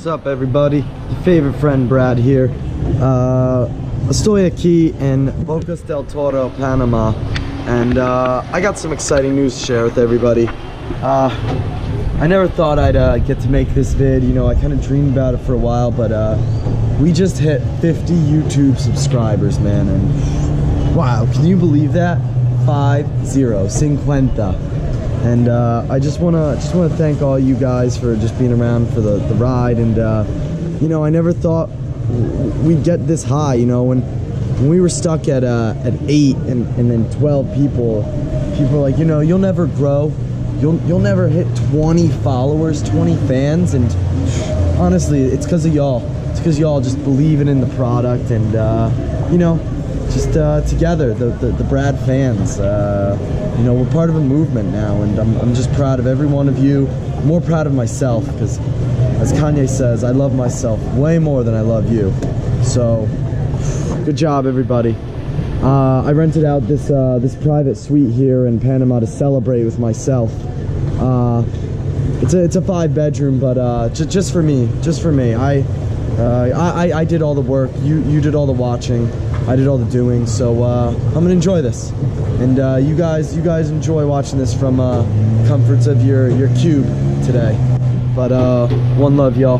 What's up, everybody? Your favorite friend Brad here. Estoy aquí in Bocas del Toro, Panama, and I got some exciting news to share with everybody. I never thought I'd get to make this vid. You know, I kind of dreamed about it for a while, but we just hit 50 YouTube subscribers, man, and wow, can you believe that? 50. And I just wanna thank all you guys for just being around for the ride. And you know, I never thought we'd get this high. You know, when we were stuck at 8 and then 12 people were like, you know, you'll never grow, you'll never hit 20 followers, 20 fans. And honestly, it's because of y'all. It's because y'all just believing in the product, and you know, just together, the Brad fans. You know, we're part of a movement now, and I'm just proud of every one of you. More proud of myself, because as Kanye says, I love myself way more than I love you. So good job, everybody. I rented out this private suite here in Panama to celebrate with myself. It's a 5-bedroom, but just for me, I did all the work, you did all the watching, I did all the doing. So I'm gonna enjoy this, and you guys enjoy watching this from comforts of your cube today. But one love, y'all.